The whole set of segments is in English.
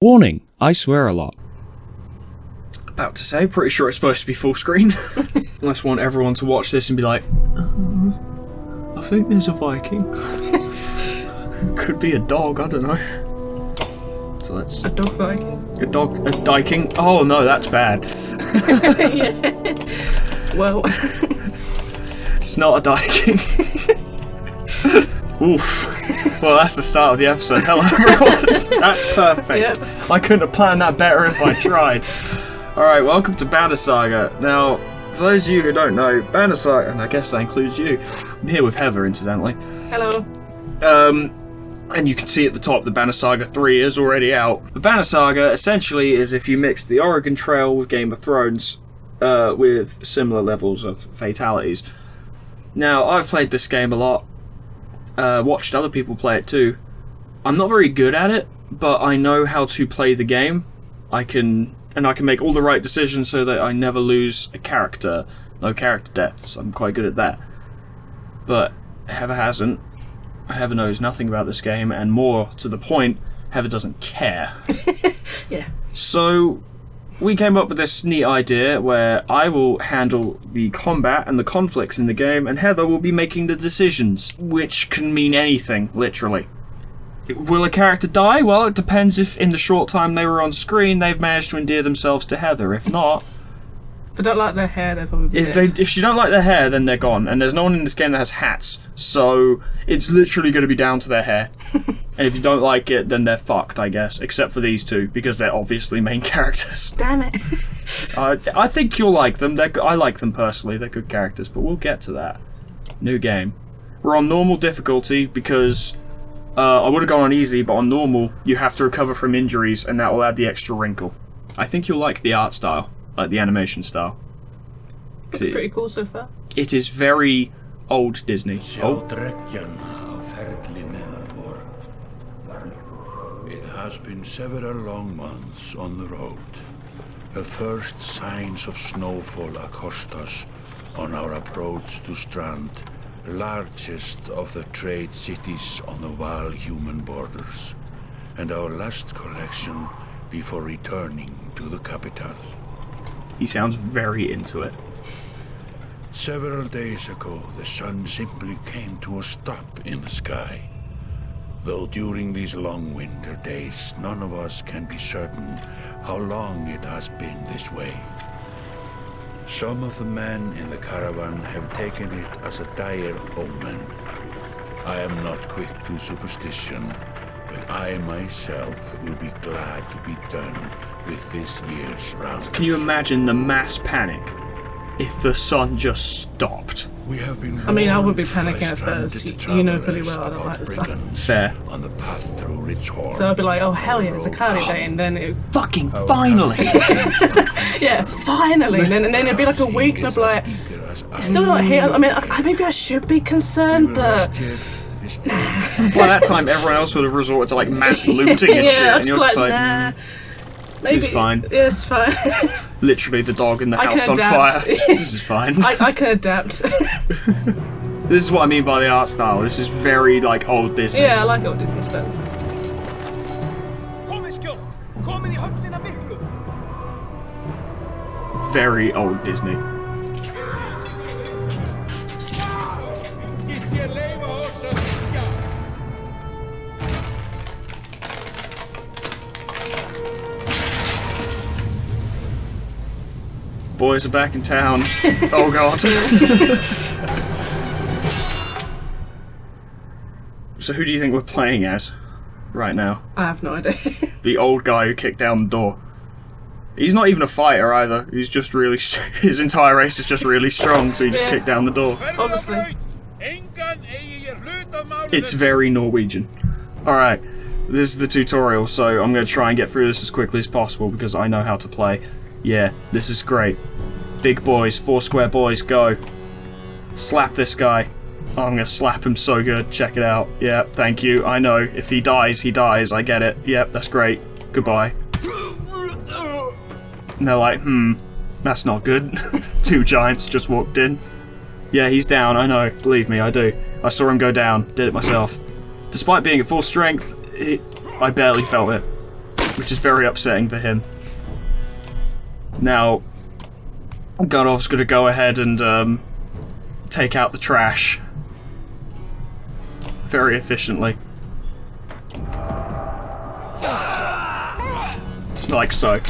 Warning, I swear a lot. About to say, pretty sure it's supposed to be full screen. Unless I want everyone to watch this and be like, I think there's a Viking. Could be a dog, I don't know. So let's... A dog Viking? A diking? Oh no, that's bad. Yeah. Well... It's not a diking. Oof. Well, that's the start of the episode. Hello everyone. That's perfect. Yep. I couldn't have planned that better if I tried. Alright, welcome to Banner Saga. Now, for those of you who don't know, Banner Saga, and I guess that includes you, I'm here with Heather, incidentally. Hello. And you can see at the top the Banner Saga 3 is already out. The Banner Saga, essentially, is if you mix the Oregon Trail with Game of Thrones, with similar levels of fatalities. Now, I've played this game a lot. Watched other people play it too. I'm not very good at it, but I know how to play the game. I can make all the right decisions so that I never lose a character. No character deaths. I'm quite good at that. But Heather hasn't. Heather knows nothing about this game, and more to the point, Heather doesn't care. Yeah. So we came up with this neat idea where I will handle the combat and the conflicts in the game, and Heather will be making the decisions, which can mean anything, literally. Will a character die? Well, it depends if in the short time they were on screen they've managed to endear themselves to Heather. If not... If they don't like their hair, they'll probably be dead. If you don't like their hair, then they're gone. And there's no one in this game that has hats, so it's literally going to be down to their hair. And if you don't like it, then they're fucked, I guess. Except for these two, because they're obviously main characters. Damn it. I think you'll like them. I like them personally. They're good characters, but we'll get to that. New game. We're on normal difficulty because I would have gone on easy, but on normal, you have to recover from injuries, and that will add the extra wrinkle. I think you'll like the art style. Like the animation style. It's pretty cool so far. It is very old Disney. Oh. It has been several long months on the road. The first signs of snowfall accost us on our approach to Strand, largest of the trade cities on the wild human borders, and our last collection before returning to the capital. He sounds very into it. Several days ago, the sun simply came to a stop in the sky. Though during these long winter days, none of us can be certain how long it has been this way. Some of the men in the caravan have taken it as a dire omen. I am not quick to superstition, but I myself will be glad to be done with this year's round. Can you imagine the mass panic if the sun just stopped? We have been I would be panicking at first. You know fully well I don't like the sun. Fair. On the path through Ridgehorn. So I'd be like, oh hell yeah, it's a cloudy day, and then it Fucking finally! yeah, finally, and then it'd be like a week, and I'd be like, it's still not here. I mean, maybe I should be concerned, but by that time, everyone else would have resorted to like mass looting and shit, yeah, and you're just like, nah. Maybe it's fine. Yeah, it's fine. Literally, the dog in the house on fire. This is fine. I can adapt. This is what I mean by the art style. This is very like old Disney. Yeah, I like old Disney stuff. Very old Disney. Boys are back in town. Oh god. So who do you think we're playing as right now? I have no idea. The old guy who kicked down the door. He's not even a fighter either. He's just really... His entire race is just really strong, so he just kicked down the door. Obviously. It's very Norwegian. Alright, this is the tutorial, so I'm going to try and get through this as quickly as possible because I know how to play. Yeah, this is great. Big boys, 4 square boys, go. Slap this guy. Oh, I'm gonna slap him so good. Check it out. Yeah, thank you. I know. If he dies, he dies. I get it. Yep, that's great. Goodbye. And they're like, that's not good. 2 giants just walked in. Yeah, he's down. I know. Believe me, I do. I saw him go down. Did it myself. Despite being at full strength, I barely felt it. which is very upsetting for him. Now, Godov's going to go ahead and take out the trash very efficiently. Like so.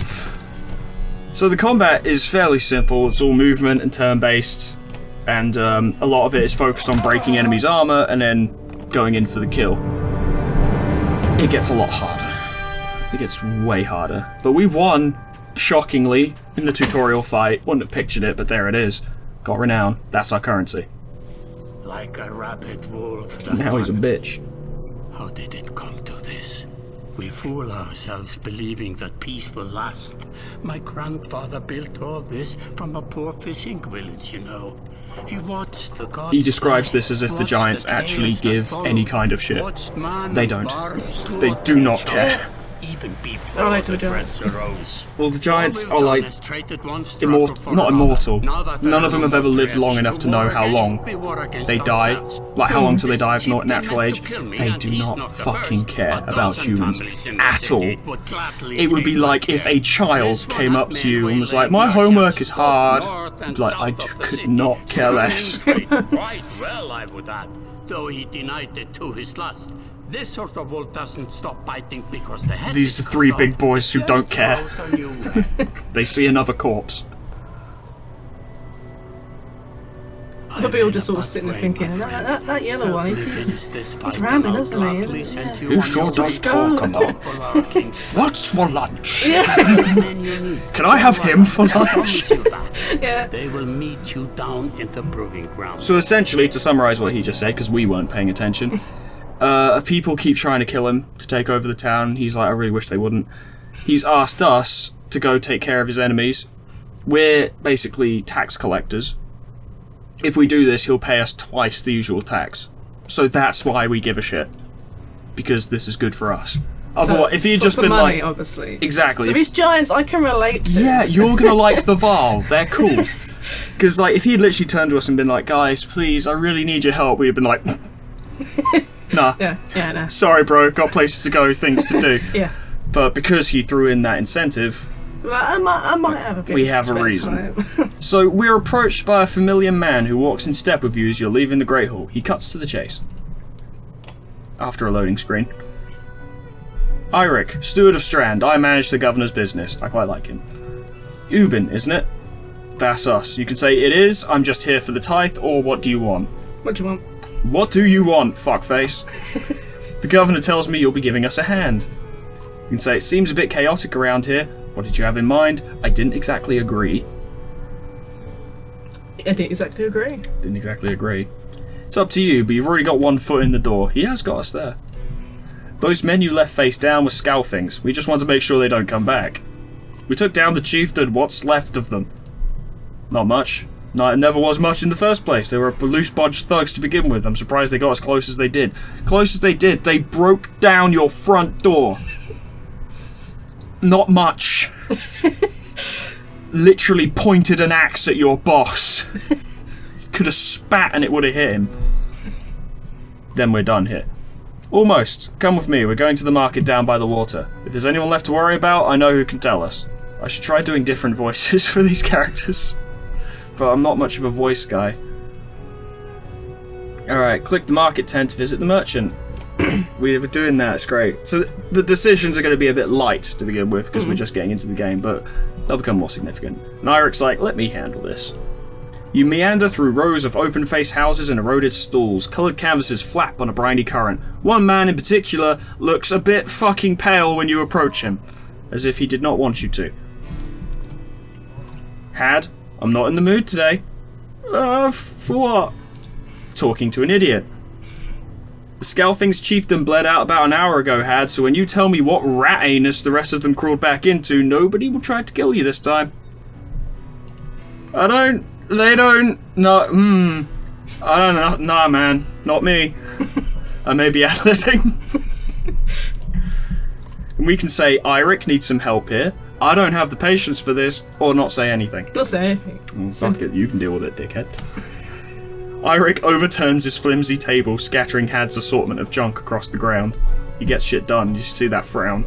So the combat is fairly simple. It's all movement and turn-based, and a lot of it is focused on breaking enemies' armor and then going in for the kill. It gets a lot harder. It gets way harder. But we won, shockingly, in the tutorial fight. Wouldn't have pictured it, but there it is. Got renown. That's our currency. Like a rabid wolf. Now he's a bitch. How did it come to this? We fool ourselves believing that peace will last. My grandfather built all this from a poor fishing village, you know. He watched the gods. He describes this as if the giants actually give any kind of shit. They don't. They do not care. Even before the threats arose. Well, the giants are like not immortal. None of them have ever lived long enough to know how long they die. Like how long till they die of not natural age. They do not fucking care about humans at all. It would be like if a child came up to you and was like, "My homework is hard." Like, I could not care less. Right well, I would add, though he denied it to his lust. This sort of wolf doesn't stop biting because the head. These are three big boys who don't care. They see another corpse. They'll be all just sort of sitting there thinking, that yellow one, he's rambling, isn't he? Who sure does talk a lot. What's for lunch? Yeah. Can I have him for lunch? Yeah. They will meet you down in the proving ground. So essentially, to summarise what he just said, because we weren't paying attention, people keep trying to kill him to take over the town. He's like, I really wish they wouldn't. He's asked us to go take care of his enemies. We're basically tax collectors. If we do this, he'll pay us twice the usual tax. So that's why we give a shit. Because this is good for us. Otherwise, if he had just been money, like... obviously. Exactly. So these giants I can relate to. Yeah, you're gonna like the Val. They're cool. Because like, if he had literally turned to us and been like, guys, please, I really need your help, we'd have been like... Nah. Yeah, nah. Sorry, bro, got places to go, things to do. Yeah. But because he threw in that incentive... Well, I might have a bit we have a reason. So we're approached by a familiar man who walks in step with you as you're leaving the Great Hall. He cuts to the chase. After a loading screen. Eirik, Steward of Strand. I manage the governor's business. I quite like him. Ubin, isn't it? That's us. You can say it is, I'm just here for the tithe, or what do you want? What do you want? What do you want, fuckface? The governor tells me you'll be giving us a hand. You can say it seems a bit chaotic around here. What did you have in mind? I didn't exactly agree. I didn't exactly agree. Didn't exactly agree. It's up to you, but you've already got one foot in the door. He has got us there. Those men you left face down were Scalfings. We just want to make sure they don't come back. We took down the chieftain. What's left of them? Not much. No, it never was much in the first place. They were a loose bunch of thugs to begin with. I'm surprised they got as close as they did. Close as they did, they broke down your front door. Not much. Literally pointed an axe at your boss. Could have spat and it would have hit him. Then we're done here. Almost. Come with me. We're going to the market down by the water. If there's anyone left to worry about, I know who can tell us. I should try doing different voices for these characters. But I'm not much of a voice guy. Alright, click the market tent to visit the merchant. We were doing that, it's great. So the decisions are going to be a bit light to begin with, because we're just getting into the game, but they'll become more significant. And Eirik's like, let me handle this. You meander through rows of open-faced houses and eroded stalls. Coloured canvases flap on a briny current. One man in particular looks a bit fucking pale when you approach him, as if he did not want you to. Had, I'm not in the mood today. For what? Talking to an idiot. The Scalfing's chieftain bled out about an hour ago, Had, so when you tell me what rat anus the rest of them crawled back into, nobody will try to kill you this time. They don't, no, I don't know, nah man, not me. I may be ad-libbing. And we can say, Eirik needs some help here. I don't have the patience for this, or not say anything. Don't say anything. Fuck it, you can deal with it, dickhead. Eirik overturns his flimsy table, scattering Had's assortment of junk across the ground. He gets shit done, you see that frown.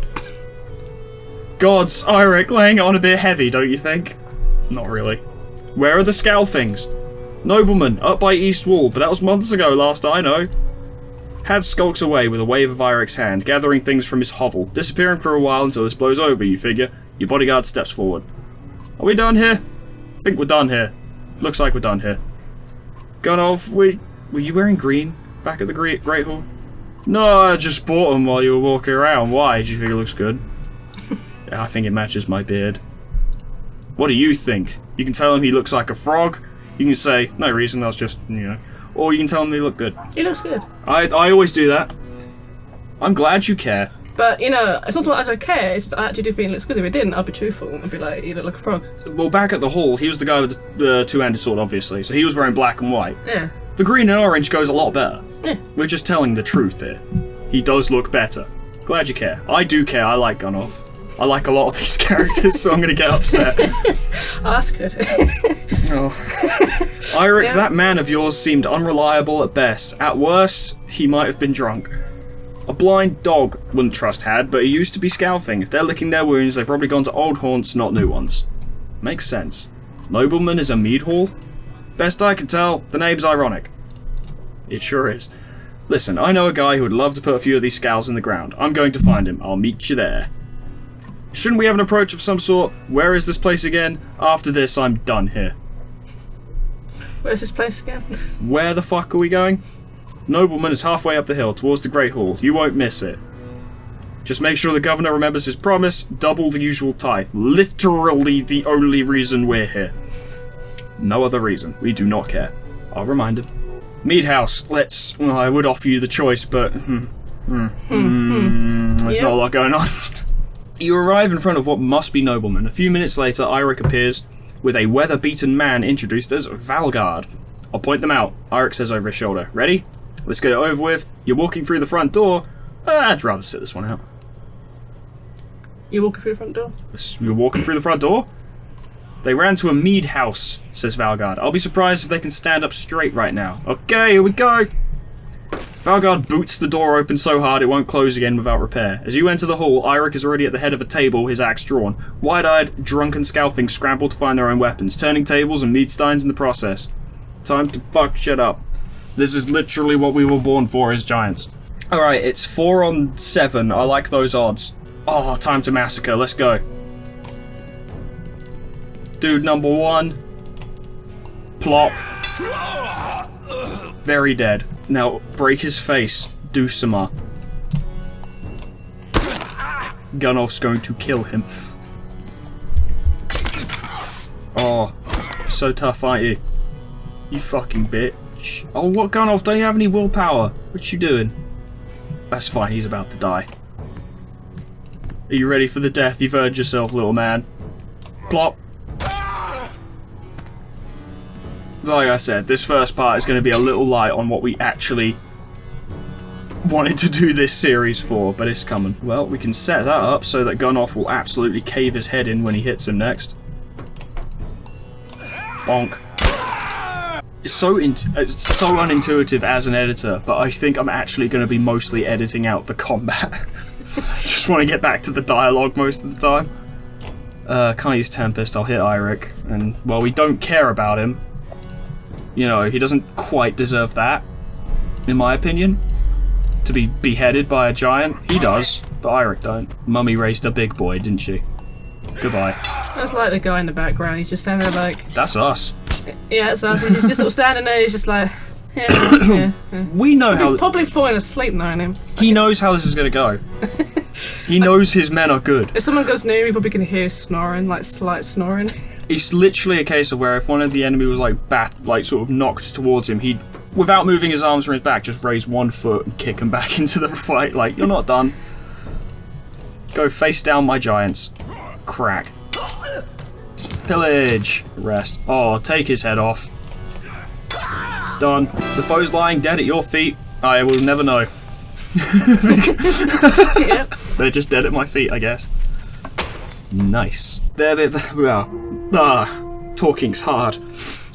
Gods, Eirik, laying it on a bit heavy, don't you think? Not really. Where are the Scalfings? Nobleman, up by East Wall, but that was months ago, last I know. Had skulks away with a wave of Eirik's hand, gathering things from his hovel, disappearing for a while until this blows over, you figure. Your bodyguard steps forward. Are we done here? I think we're done here. Looks like we're done here. Gunnolf, were you wearing green back at the Great Hall? No, I just bought them while you were walking around. Why? Do you think it looks good? Yeah, I think it matches my beard. What do you think? You can tell him he looks like a frog. You can say, no reason, that's just, Or you can tell him they look good. He looks good. I always do that. I'm glad you care. But, it's not that I don't care, it's just I actually do think it looks good. If it didn't, I'd be truthful and be like, you look like a frog. Well, back at the hall, he was the guy with the two-handed sword, obviously, so he was wearing black and white. Yeah. The green and orange goes a lot better. Yeah. We're just telling the truth here. He does look better. Glad you care. I do care, I like Gunnolf. I like a lot of these characters, so I'm gonna get upset. Oh, that's good. Oh. Eirik, that man of yours seemed unreliable at best. At worst, he might have been drunk. A blind dog wouldn't trust Had, but he used to be Scalfing. If they're licking their wounds, they've probably gone to old haunts, not new ones. Makes sense. Nobleman is a mead hall? Best I can tell, the name's ironic. It sure is. Listen, I know a guy who would love to put a few of these scowls in the ground. I'm going to find him. I'll meet you there. Shouldn't we have an approach of some sort? Where is this place again? After this, I'm done here. Where's this place again? Where the fuck are we going? Nobleman is halfway up the hill, towards the Great Hall. You won't miss it. Just make sure the governor remembers his promise. Double the usual tithe. Literally the only reason we're here. No other reason. We do not care. I'll remind him. Mead House. Let's... Well, I would offer you the choice, but... There's not a lot going on. You arrive in front of what must be Nobleman. A few minutes later, Eirik appears with a weather-beaten man introduced as Valgard. I'll point them out, Eirik says over his shoulder. Ready? Let's get it over with. You're walking through the front door. I'd rather sit this one out. You're walking through the front door? You're walking through the front door? They ran to a mead house, says Valgard. I'll be surprised if they can stand up straight right now. Okay, here we go. Valgard boots the door open so hard it won't close again without repair. As you enter the hall, Eirik is already at the head of a table, his axe drawn. Wide-eyed, drunken Scalfings scramble to find their own weapons, turning tables and mead steins in the process. Time to fuck shit up. This is literally what we were born for as giants. Alright, it's 4 on 7. I like those odds. Oh, time to massacre. Let's go. Dude number 1. Plop. Very dead. Now, break his face. Do some more. Gunnolf's going to kill him. Oh, so tough, aren't you? You fucking bitch. Oh, what, Gunnolf? Don't you have any willpower? What you doing? That's fine, he's about to die. Are you ready for the death you've earned yourself, little man? Plop. Like I said, this first part is going to be a little light on what we actually wanted to do this series for, but it's coming. Well, we can set that up so that Gunnolf will absolutely cave his head in when he hits him next. Bonk. It's so unintuitive as an editor, but I think I'm actually going to be mostly editing out the combat. Just want to get back to the dialogue most of the time. Can't use Tempest, I'll hit Eirik, and while we don't care about him, you know, he doesn't quite deserve that, in my opinion. To be beheaded by a giant. He does, but Eirik don't. Mummy raised a big boy, didn't she? Goodbye. That's like the guy in the background, he's just standing there like... That's us. Yeah, it's us. He's just sort of standing there, he's just like... Yeah. We know how... He's probably falling asleep knowing him. He knows how this is going to go. He knows his men are good. If someone goes near, you probably can hear snoring, like slight snoring. It's literally a case of where if one of the enemy was like sort of knocked towards him, he'd, without moving his arms from his back, just raise one foot and kick him back into the fight. Like, you're not done. Go face down, my giants. Crack. Pillage. Rest. Oh, take his head off. Done. The foe's lying dead at your feet. I will never know. Yeah. They're just dead at my feet, I guess. Nice. Talking's hard.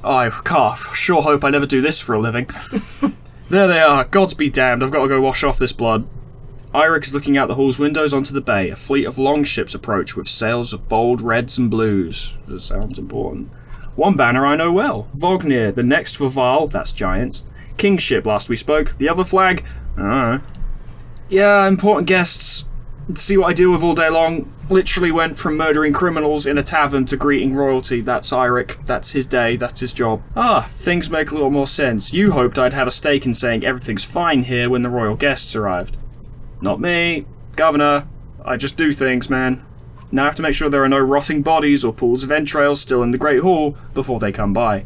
I cough. Sure hope I never do this for a living. There they are. Gods be damned. I've got to go wash off this blood. Eirik is looking out the hall's windows onto the bay. A fleet of longships approach with sails of bold reds and blues. That sounds important. One banner I know well. Vognir, the next for Val, that's giants. Kingship, last we spoke. The other flag? I don't know. Yeah, important guests. See what I deal with all day long. Literally went from murdering criminals in a tavern to greeting royalty. That's Eirik. That's his day. That's his job. Things make a little more sense. You hoped I'd have a stake in saying everything's fine here when the royal guests arrived. Not me. Governor. I just do things, man. Now I have to make sure there are no rotting bodies or pools of entrails still in the Great Hall before they come by.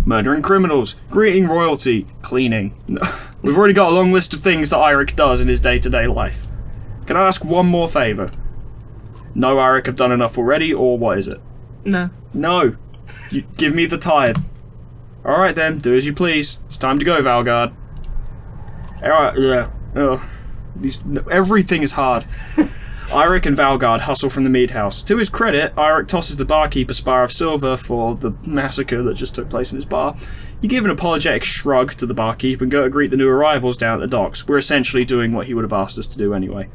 Murdering criminals. Greeting royalty. Cleaning. We've already got a long list of things that Eirik does in his day-to-day life. Can I ask one more favour? No, Eirik have done enough already, or what is it? No. No. You give me the tithe. Alright then, do as you please. It's time to go, Valgard. Alright, yeah. Everything is hard. Eirik and Valgard hustle from the mead house. To his credit, Eirik tosses the barkeep a spar of silver for the massacre that just took place in his bar. You give an apologetic shrug to the barkeep and go to greet the new arrivals down at the docks. We're essentially doing what he would have asked us to do anyway.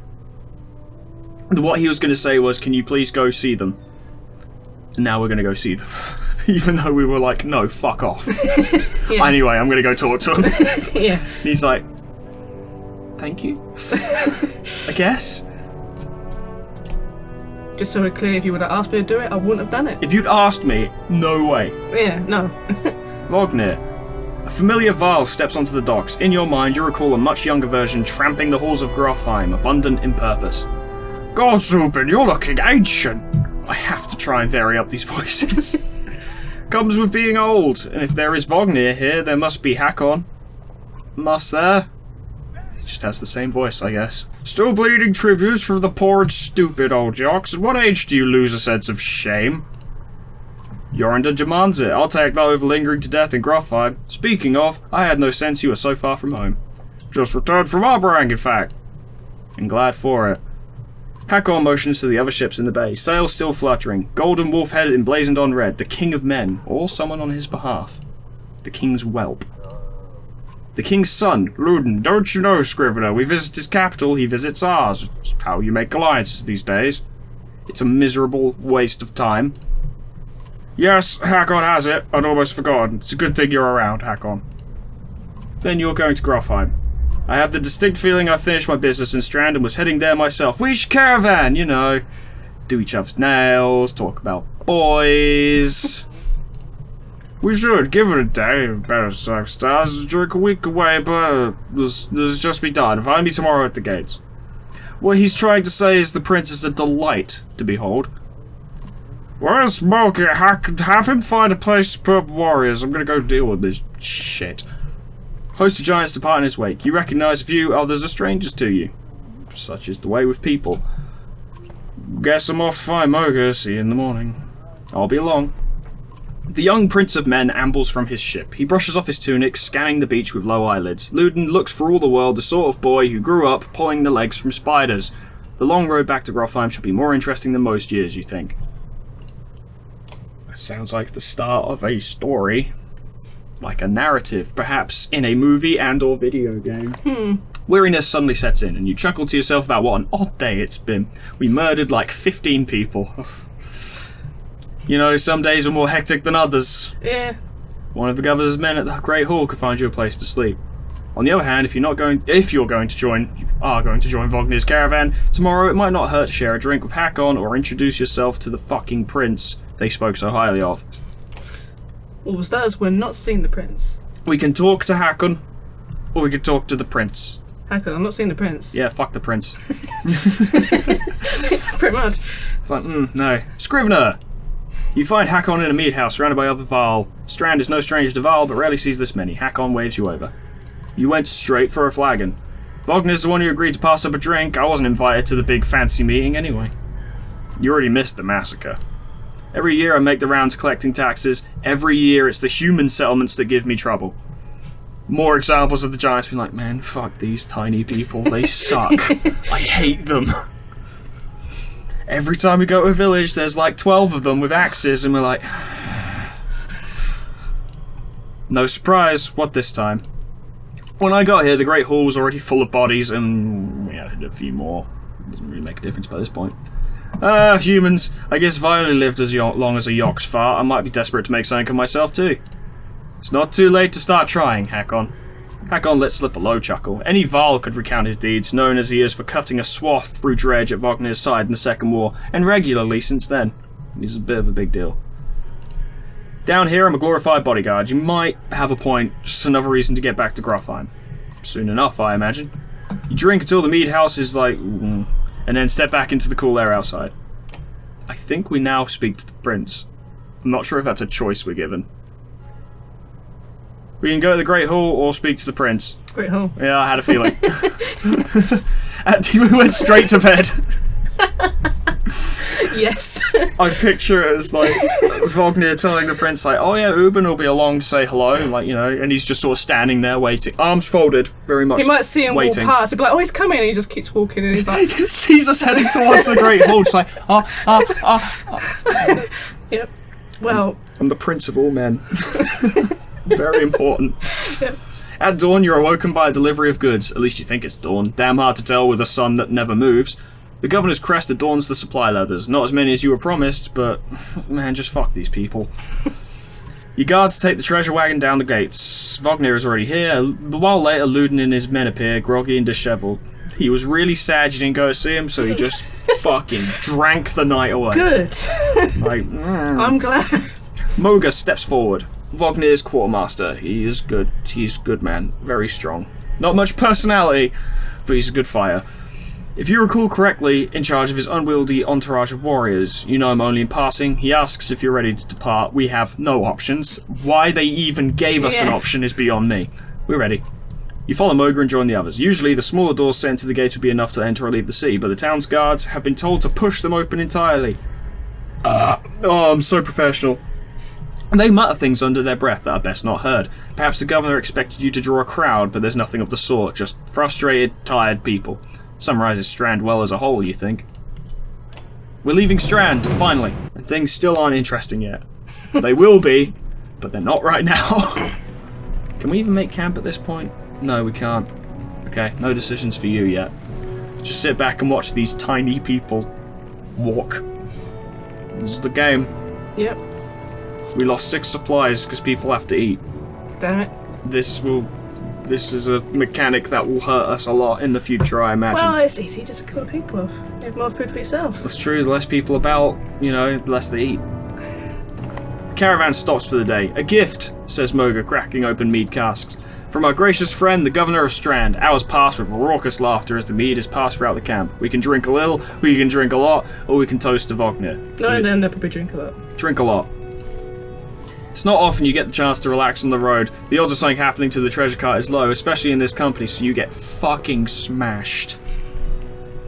What he was going to say was, can you please go see them? And now we're going to go see them. Even though we were like, no, fuck off. Yeah. Anyway, I'm going to go talk to him. Yeah. He's like, thank you? I guess? Just so we're clear, if you would have asked me to do it, I wouldn't have done it. If you'd asked me, no way. Yeah, no. Vognir. A familiar Varl steps onto the docks. In your mind, you recall a much younger version tramping the halls of Grofheim, abundant in purpose. God, Zubin, you're looking ancient. I have to try and vary up these voices. Comes with being old, and if there is Vognir here, there must be Hakon. Must there? He just has the same voice, I guess. Still bleeding tributes from the poor and stupid old jocks. At what age do you lose a sense of shame? Jorunda demands it. I'll take that over lingering to death in Grofheim. Speaking of, I had no sense you were so far from home. Just returned from Arberang, in fact. And glad for it. Hakon motions to the other ships in the bay, sails still fluttering, golden wolf head emblazoned on red, the king of men, or someone on his behalf. The king's whelp. The king's son, Ludin. Don't you know, Scrivener? We visit his capital, he visits ours. It's how you make alliances these days. It's a miserable waste of time. Yes, Hakon has it. I'd almost forgotten. It's a good thing you're around, Hakon. Then you're going to Grofheim. I have the distinct feeling I finished my business in Strand and was heading there myself. We should caravan, you know. Do each other's nails, talk about boys. We should give it a day. Better stars. Drink a week away, but this just be done. Find me tomorrow at the gates. What he's trying to say is the prince is a delight to behold. Where's Smokey? Have him find a place to put warriors. I'm gonna go deal with this shit. Host of giants depart in his wake. You recognise a few, others are strangers to you. Such is the way with people. Guess I'm off to find Moga. See you in the morning. I'll be along. The young prince of men ambles from his ship. He brushes off his tunic, scanning the beach with low eyelids. Ludin looks for all the world the sort of boy who grew up pulling the legs from spiders. The long road back to Grofheim should be more interesting than most years, you think. That sounds like the start of a story. Like a narrative, perhaps in a movie and or video game. Weariness suddenly sets in, and you chuckle to yourself about what an odd day it's been. We murdered like 15 people. You know, some days are more hectic than others. Yeah. One of the governor's men at the Great Hall could find you a place to sleep. On the other hand, if you're going to join Vognir's caravan tomorrow, it might not hurt to share a drink with Hakon or introduce yourself to the fucking prince they spoke so highly of. Well, for starters, we're not seeing the prince. We can talk to Hakon, or we can talk to the prince. Hakon, I'm not seeing the prince. Yeah, fuck the prince. Pretty much. It's like, no. Scrivener! You find Hakon in a mead house surrounded by other Varl. Strand is no stranger to Varl, but rarely sees this many. Hakon waves you over. You went straight for a flagon. Vognir's the one who agreed to pass up a drink. I wasn't invited to the big fancy meeting anyway. You already missed the massacre. Every year I make the rounds collecting taxes. Every year it's the human settlements that give me trouble. More examples of the giants being like, man, fuck these tiny people. They suck. I hate them. Every time we go to a village, there's like 12 of them with axes, and we're like... No surprise. What this time? When I got here, the Great Hall was already full of bodies, and me add a few more. Doesn't really make a difference by this point. Humans. I guess if I only lived as long as a Yox fart, I might be desperate to make something of myself too. It's not too late to start trying, Hakon. Hakon let slip a low chuckle. Any Varl could recount his deeds, known as he is for cutting a swath through Dredge at Vognir's side in the Second War, and regularly since then. He's a bit of a big deal. Down here, I'm a glorified bodyguard. You might have a point, just another reason to get back to Grofheim. Soon enough, I imagine. You drink until the mead house is like... and then step back into the cool air outside. I think we now speak to the prince. I'm not sure if that's a choice we're given. We can go to the Great Hall or speak to the prince. Great Hall. Yeah, I had a feeling. We went straight to bed. Yes. I picture it as like Vognir telling the prince like, oh yeah, Ubin will be along to say hello, and like, you know, and he's just sort of standing there waiting, arms folded, very much. He might see him waiting. walk past. He'd be like, oh, he's coming, and he just keeps walking, and he's like, sees us heading towards the Great Hall, just like, Yep. Well, I'm the prince of all men. Very important. Yep. At dawn, you're awoken by a delivery of goods. At least you think it's dawn. Damn hard to tell with a sun that never moves. The governor's crest adorns the supply leathers. Not as many as you were promised, but man, just fuck these people. Your guards take the treasure wagon down the gates. Vognir is already here. A while later, Ludin and his men appear, groggy and dishevelled. He was really sad you didn't go to see him, so he just fucking drank the night away. good. Like, I'm glad. Moga steps forward. Vognir's quartermaster. He is good. He's a good man. Very strong. Not much personality, but he's a good fighter. If you recall correctly, in charge of his unwieldy entourage of warriors. You know him only in passing. He asks if you're ready to depart. We have no options. Why they even gave us an option is beyond me. We're ready. You follow Moga and join the others. Usually, the smaller doors set into the gate would be enough to enter or leave the sea, but the town's guards have been told to push them open entirely. Oh, I'm so professional. They mutter things under their breath that are best not heard. Perhaps the governor expected you to draw a crowd, but there's nothing of the sort. Just frustrated, tired people. Summarizes Strand well as a whole, you think. We're leaving Strand, finally, and things still aren't interesting yet. They will be, but they're not right now. Can we even make camp at this point? No, we can't. Okay, no decisions for you yet. Just sit back and watch these tiny people walk. This is the game. Yep. We lost 6 supplies because people have to eat. Damn it. This is a mechanic that will hurt us a lot in the future, I imagine. Well, it's easy just to kill the people off. You have more food for yourself. That's true, the less people about, you know, the less they eat. The caravan stops for the day. A gift, says Moga, cracking open mead casks. From our gracious friend, the governor of Strand. Hours pass with raucous laughter as the mead is passed throughout the camp. We can drink a little, we can drink a lot, or we can toast to Vognir. No, and then they'll probably drink a lot. Drink a lot. It's not often you get the chance to relax on the road. The odds of something happening to the treasure cart is low, especially in this company, so you get fucking smashed.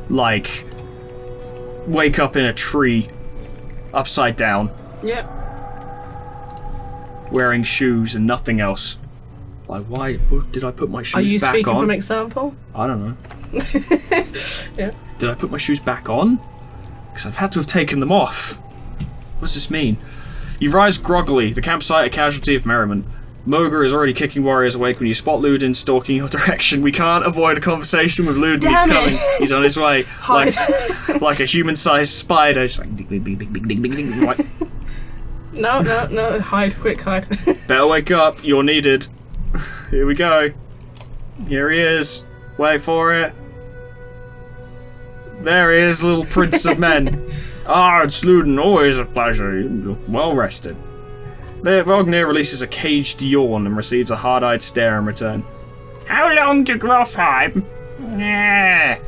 Like, wake up in a tree, upside down. Yep. Wearing shoes and nothing else. Like, why did I put my shoes back on? Are you speaking from example? I don't know. Yeah. Did I put my shoes back on? Because I've had to have taken them off. What does this mean? You rise groggily, the campsite a casualty of merriment. Moga is already kicking warriors awake when you spot Ludin stalking your direction. We can't avoid a conversation with Ludin. Damn He's coming. it. He's on his way. Hide. Like a human-sized spider. Just like, ding, ding, ding, ding, ding, ding, ding. Like, No. Hide. Quick, hide. better wake up. You're needed. Here we go. Here he is. Wait for it. There he is, little prince of men. It's Ludin. Always a pleasure. You're well rested. There, Vognir releases a caged yawn and receives a hard-eyed stare in return. How long to Grofheim? Yeah.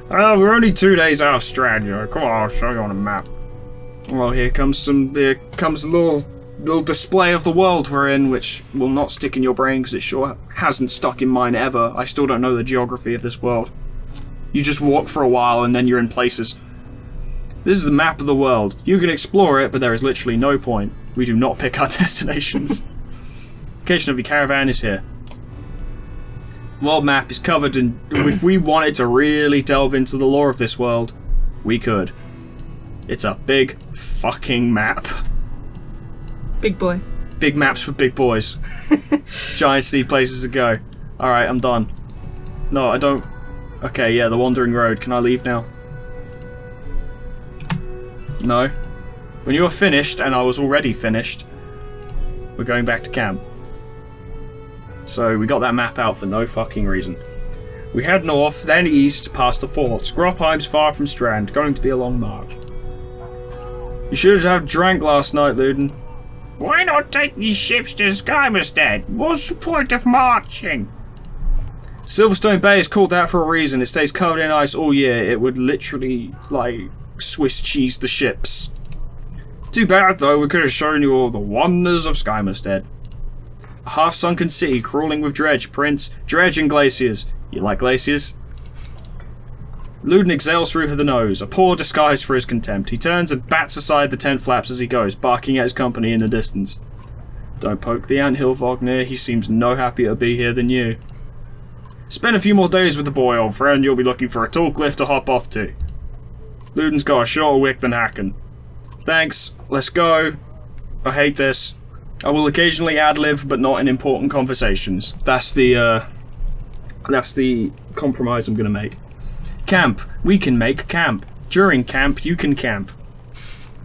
We're only 2 days out of Strand. Come on, I'll show you on a map. Well, here comes a little display of the world we're in, which will not stick in your brain because it sure hasn't stuck in mine ever. I still don't know the geography of this world. You just walk for a while and then you're in places. This is the map of the world. You can explore it, but there is literally no point. We do not pick our destinations. Location of your caravan is here. The world map is covered in... If we wanted to really delve into the lore of this world, we could. It's a big fucking map. Big boy. Big maps for big boys. Giants need places to go. Alright, I'm done. No, I don't Okay, yeah, the Wandering Road. Can I leave now? No. When you are finished, and I was already finished, we're going back to camp. So we got that map out for no fucking reason. We head north, then east, past the forts. Gropheim's far from Strand, going to be a long march. You should have drank last night, Ludin. Why not take these ships to Skymestead? What's the point of marching? Silverstone Bay is called that for a reason. It stays covered in ice all year. It would literally, like, Swiss cheese the ships. Too bad, though, we could have shown you all the wonders of Skymestead. A half-sunken city crawling with dredge, Prince. Dredge and glaciers. You like glaciers? Ludin exhales through the nose, a poor disguise for his contempt. He turns and bats aside the tent flaps as he goes, barking at his company in the distance. Don't poke the anthill, Wagner. He seems no happier to be here than you. Spend a few more days with the boy, old friend. You'll be looking for a tall cliff to hop off to. Ludin's got a shorter wick than Hacken. Thanks. Let's go. I hate this. I will occasionally ad-lib, but not in important conversations. That's the compromise I'm gonna make. Camp. We can make camp. During camp, you can camp.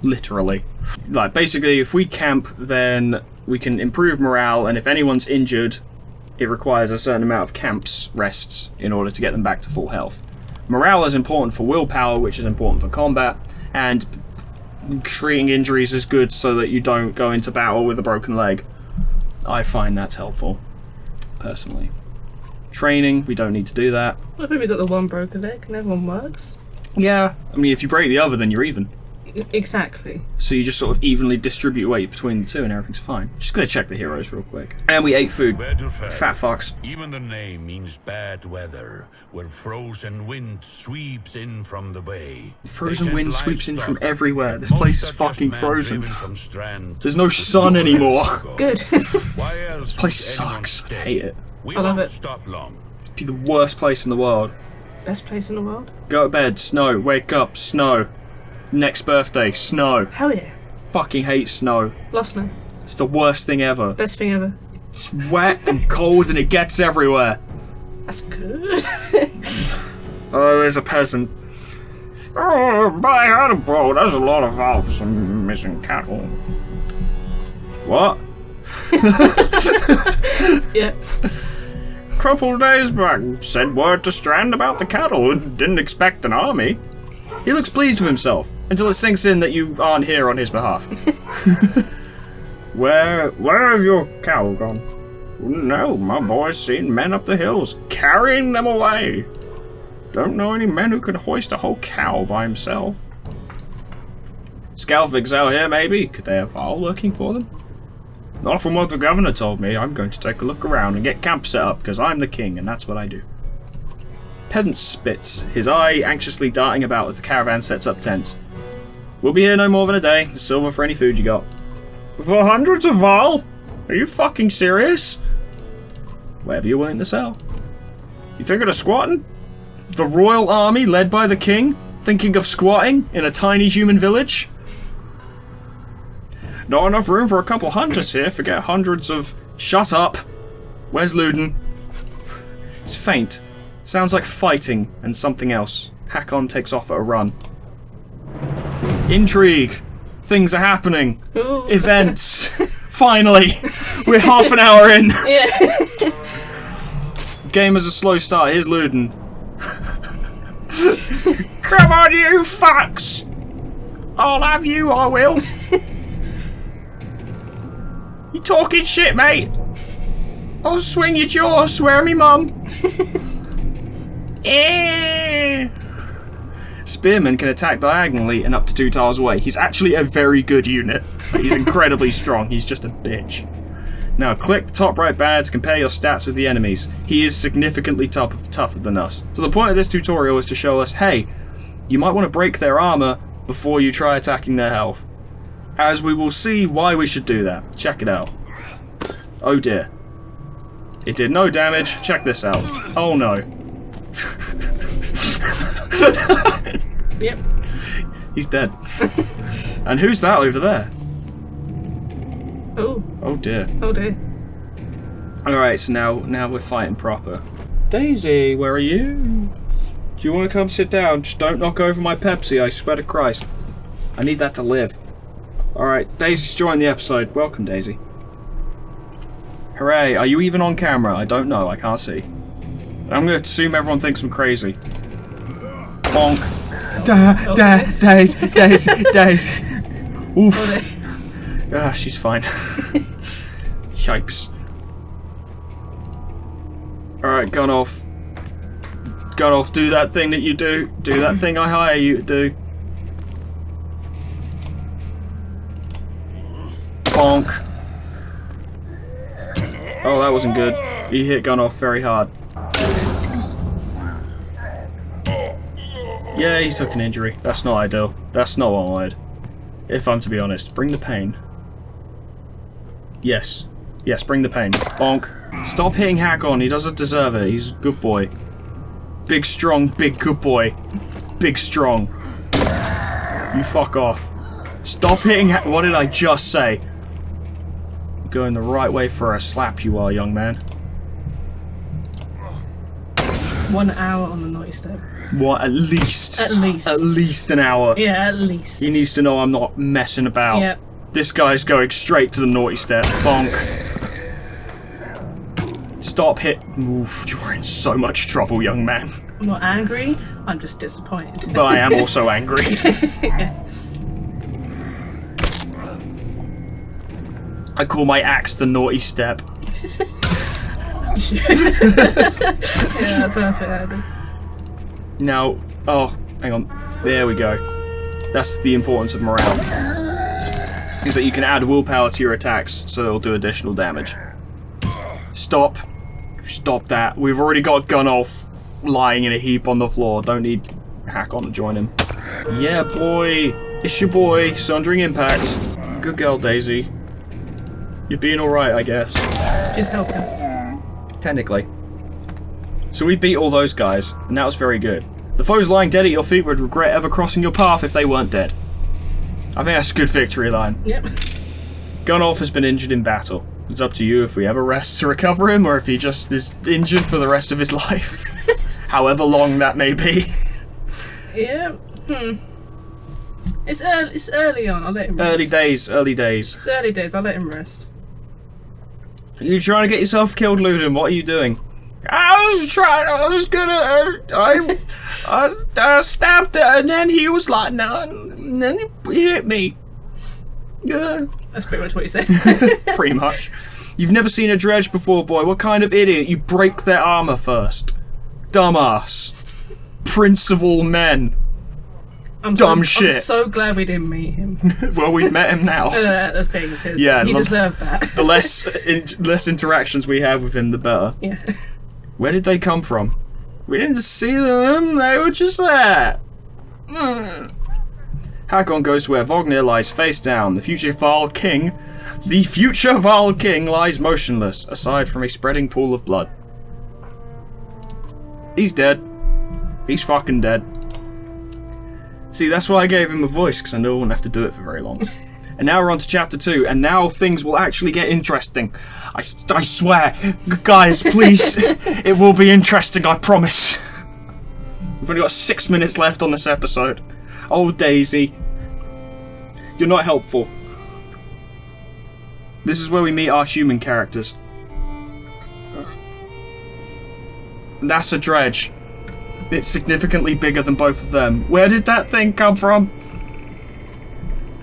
Literally. Like, basically, if we camp, then we can improve morale, and if anyone's injured, it requires a certain amount of camps, rests, in order to get them back to full health. Morale is important for willpower, which is important for combat, and treating injuries is good so that you don't go into battle with a broken leg. I find that's helpful, personally. Training, we don't need to do that. I think we got the one broken leg and everyone works. Yeah, I mean, if you break the other, then you're even. Exactly. So you just sort of evenly distribute weight between the two and everything's fine. Just gonna check the heroes real quick. And we ate food. Fat fucks. Even the name means bad weather, where frozen wind sweeps in from the bay. Frozen wind sweeps in from everywhere. This place is fucking frozen. There's no sun anymore. Good. This place sucks. I hate it. I love it. Stop long. It'd be the worst place in the world. Best place in the world? Go to bed, snow. Wake up, snow. Next birthday, snow. Hell yeah. Fucking hate snow. Love snow. It's the worst thing ever. Best thing ever. It's wet and cold and it gets everywhere. That's good. Oh, there's a peasant. Oh, by Hannibal, there's a lot of elves and missing cattle. What? Yeah. Couple days back, sent word to Strand about the cattle and didn't expect an army. He looks pleased with himself, until it sinks in that you aren't here on his behalf. Where have your cattle gone? No, my boy's seen men up the hills, carrying them away. Don't know any men who could hoist a whole cow by himself. Scalvigs out here, maybe? Could they have Val working for them? Not from what the governor told me. I'm going to take a look around and get camp set up, because I'm the king, and that's what I do. Peasant spits, his eye anxiously darting about as the caravan sets up tents. We'll be here no more than a day. The silver for any food you got. For hundreds of Val? Are you fucking serious? Whatever you're willing to sell. You thinking of squatting? The royal army led by the king? Thinking of squatting in a tiny human village? Not enough room for a couple hunters here. Forget hundreds of... Shut up! Where's Ludin? It's faint. Sounds like fighting and something else. Hakon takes off at a run. Intrigue! Things are happening. Ooh. Events! Finally! We're half an hour in! Yeah. Game has a slow start. Here's Ludin. Come on, you fucks! I'll have you, I will. You talking shit, mate? I'll swing your jaw, swear me mum. Spearman can attack diagonally and up to 2 tiles away. He's actually a very good unit. He's incredibly strong. He's just a bitch. Now click the top right banner to compare your stats with the enemies. He is significantly tougher than us. So the point of this tutorial is to show us, hey, you might want to break their armor before you try attacking their health. As we will see why we should do that. Check it out. Oh dear. It did no damage. Check this out. Oh no. Yep. He's dead. And who's that over there? Oh. Oh dear. Oh dear. Alright, so now we're fighting proper. Daisy, where are you? Do you want to come sit down? Just don't knock over my Pepsi, I swear to Christ. I need that to live. Alright, Daisy's joined the episode. Welcome, Daisy. Hooray, are you even on camera? I don't know, I can't see. I'm gonna assume everyone thinks I'm crazy. Bonk. Daisy. Oof. Ah, she's fine. Yikes. Alright, gun off. Gun off, do that thing that you do. Do that thing I hire you to do. Bonk. Oh, that wasn't good. You hit gun off very hard. Yeah, he took an injury. That's not ideal. That's not what I wanted. If I'm to be honest. Bring the pain. Yes. Yes, bring the pain. Bonk. Stop hitting Hakon. He doesn't deserve it. He's a good boy. Big, strong, big, good boy. Big, strong. You fuck off. Stop hitting what did I just say? You're going the right way for a slap you are, young man. 1 hour on the naughty step. What? At least. At least. At least an hour. Yeah, at least. He needs to know I'm not messing about. Yeah. This guy's going straight to the naughty step. Bonk. Stop hit. Oof, you're in so much trouble, young man. I'm not angry, I'm just disappointed. But I am also angry. I call my axe the naughty step. Yeah, perfect, Andy. Now, oh, hang on. There we go. That's the importance of morale. Is that you can add willpower to your attacks, so it'll do additional damage. Stop. Stop that. We've already got Gun Off lying in a heap on the floor. Don't need Hakon to join him. Yeah, boy. It's your boy, Sundering Impact. Good girl, Daisy. You're being alright, I guess. She's helping. Technically. So we beat all those guys, and that was very good. The foes lying dead at your feet would regret ever crossing your path if they weren't dead. I think that's a good victory line. Yep. Gun Off has been injured in battle. It's up to you if we ever rest to recover him, or if he just is injured for the rest of his life. However long that may be. Yeah. It's early on, I'll let him rest. Early days. It's early days, I'll let him rest. You trying to get yourself killed, Ludin? What are you doing? I stabbed her, and then he was like, no, and then he hit me. Yeah. That's pretty much what you said. Pretty much. You've never seen a dredge before, boy. What kind of idiot? You break their armor first. Dumbass. Prince of all men. Dumb shit. I'm so glad we didn't meet him. Well, we've met him now. The thing, because Yeah, he deserved that. The less interactions we have with him, the better. Yeah. Where did they come from? We didn't see them. They were just there. Hakon goes where Vognir lies face down. The future Val King lies motionless, aside from a spreading pool of blood. He's dead. He's fucking dead. See, that's why I gave him a voice, because I knew I wouldn't have to do it for very long. And now we're on to chapter 2, and now things will actually get interesting. I swear. Guys, please. It will be interesting, I promise. We've only got 6 minutes left on this episode. Oh, Daisy. You're not helpful. This is where we meet our human characters. That's a dredge. It's significantly bigger than both of them. Where did that thing come from?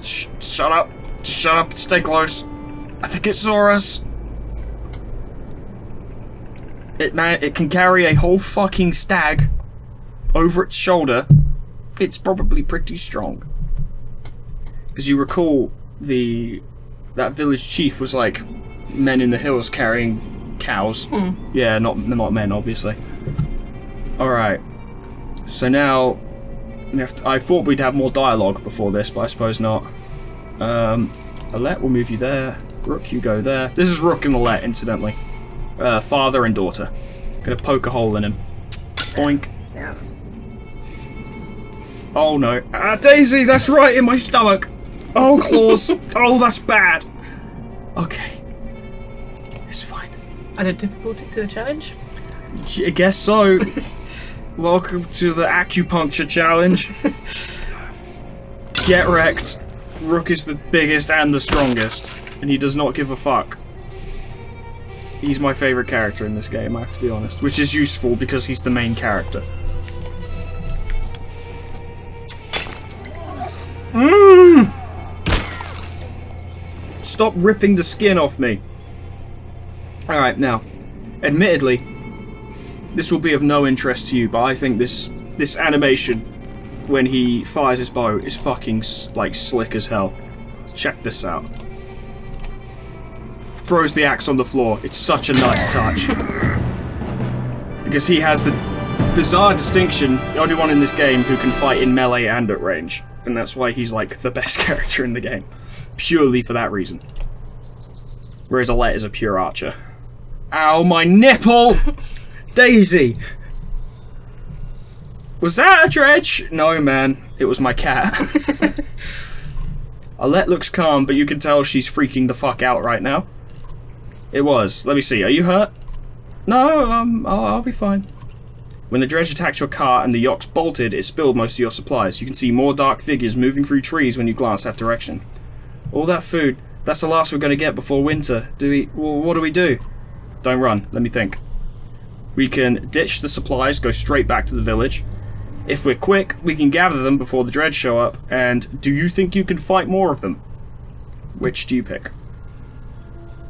Shut up. Shut up and stay close. I think it saw us. It can carry a whole fucking stag over its shoulder. It's probably pretty strong. Because you recall that village chief was like men in the hills carrying cows. Yeah, not men, obviously. Alright. So now I thought we'd have more dialogue before this, but I suppose not. Alette, we'll move you there. Rook, you go there. This is Rook and Alette, incidentally. Father and daughter. Gonna poke a hole in him. Boink. Yeah. Oh no. Ah, Daisy, that's right in my stomach. Oh, claws. Oh, that's bad. Okay. It's fine. Added difficulty to the challenge? I guess so. Welcome to the acupuncture challenge. Get wrecked. Rook is the biggest and the strongest, and he does not give a fuck. He's my favourite character in this game, I have to be honest. Which is useful because he's the main character. Stop ripping the skin off me. Alright, now, admittedly, this will be of no interest to you, but I think this animation, when he fires his bow, is fucking, like, slick as hell. Check this out. Throws the axe on the floor. It's such a nice touch. Because he has the bizarre distinction, the only one in this game who can fight in melee and at range. And that's why he's, like, the best character in the game. Purely for that reason. Whereas Alette is a pure archer. Ow, my nipple! Daisy! Was that a dredge? No, man. It was my cat. Alette looks calm, but you can tell she's freaking the fuck out right now. It was. Let me see. Are you hurt? No, I'll be fine. When the dredge attacked your car and the yacht's bolted, it spilled most of your supplies. You can see more dark figures moving through trees when you glance that direction. All that food, that's the last we're going to get before winter. What do we do? Don't run. Let me think. We can ditch the supplies, go straight back to the village. If we're quick, we can gather them before the dredge show up. And do you think you can fight more of them? Which do you pick?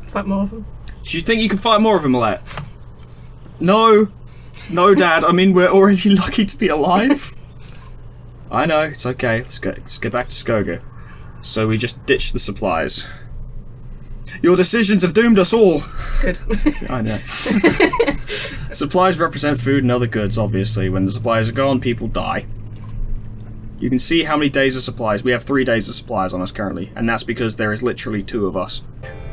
Fight more of them. Do you think you can fight more of them, Alette? No. No, Dad. I mean, we're already lucky to be alive. I know. It's okay. Let's get back to Skoga. So we just ditch the supplies. Your decisions have doomed us all. Good. I know. Supplies represent food and other goods, obviously. When the supplies are gone, people die. You can see how many days of supplies. We have 3 days of supplies on us currently, and that's because there is literally 2 of us.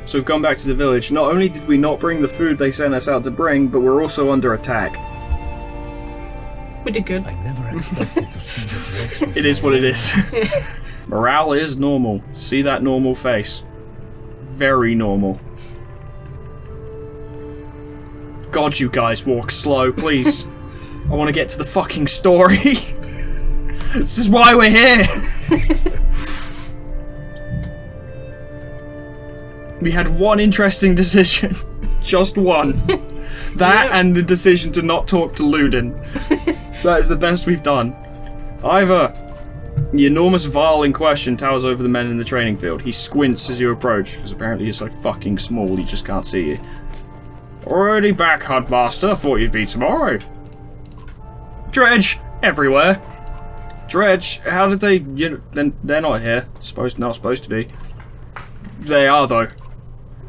So we've gone back to the village. Not only did we not bring the food they sent us out to bring, but we're also under attack. We did good. I never expected to see the It is what it is. Morale is normal. See that normal face. Very normal. God, you guys walk slow, please. I want to get to the fucking story. This is why we're here. We had one interesting decision. Just one. That and the decision to not talk to Ludin. That is the best we've done. Either the enormous vial in question towers over the men in the training field. He squints as you approach, because apparently he's so fucking small he just can't see you. Already back, Huntmaster. Thought you'd be tomorrow. Dredge! Everywhere. Dredge, how did they... Then they're not here. Not supposed to be. They are, though.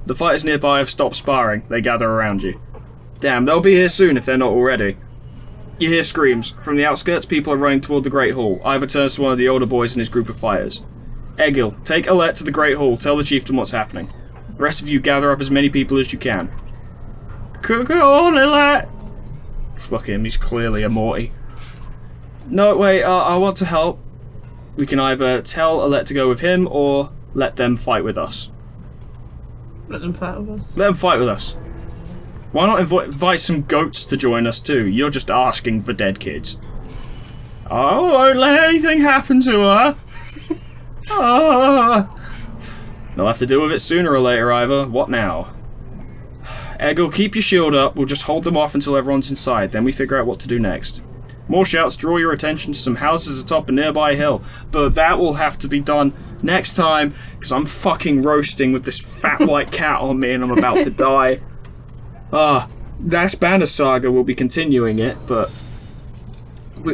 The fighters nearby have stopped sparring. They gather around you. Damn, they'll be here soon if they're not already. You hear screams. From the outskirts, people are running toward the Great Hall. Ivor turns to one of the older boys in his group of fighters. Egil, take Alette to the Great Hall. Tell the chieftain what's happening. The rest of you gather up as many people as you can. Go on, Alette! Fuck him, he's clearly a Morty. No, wait, I want to help. We can either tell Alette to go with him, or let them fight with us. Let them fight with us. Let them fight with us. Why not invite some goats to join us too? You're just asking for dead kids. I won't let anything happen to her. They'll have to deal with it sooner or later, Ivor. What now? Egil, keep your shield up. We'll just hold them off until everyone's inside. Then we figure out what to do next. More shouts draw your attention to some houses atop a nearby hill. But that will have to be done next time, because I'm fucking roasting with this fat white cat on me and I'm about to die. That's Banner Saga. We'll be continuing it, but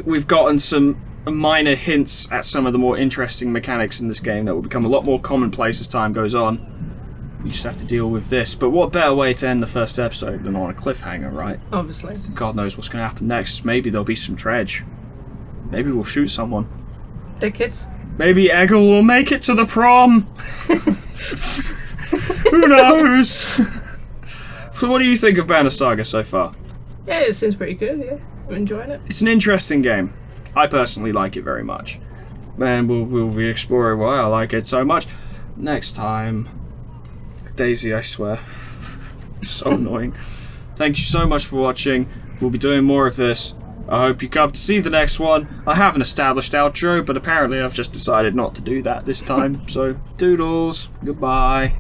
we've gotten some minor hints at some of the more interesting mechanics in this game that will become a lot more commonplace as time goes on. We just have to deal with this. But what better way to end the first episode than on a cliffhanger, right? Obviously. God knows what's going to happen next. Maybe there'll be some dredge. Maybe we'll shoot someone. They're kids. Maybe Egil will make it to the prom. Who knows? So what do you think of Banner Saga so far? Yeah, it seems pretty good, yeah. I'm enjoying it. It's an interesting game. I personally like it very much. And we'll be exploring why I like it so much next time. Daisy, I swear. So annoying. Thank you so much for watching. We'll be doing more of this. I hope you come to see the next one. I have an established outro, but apparently I've just decided not to do that this time. So, doodles. Goodbye.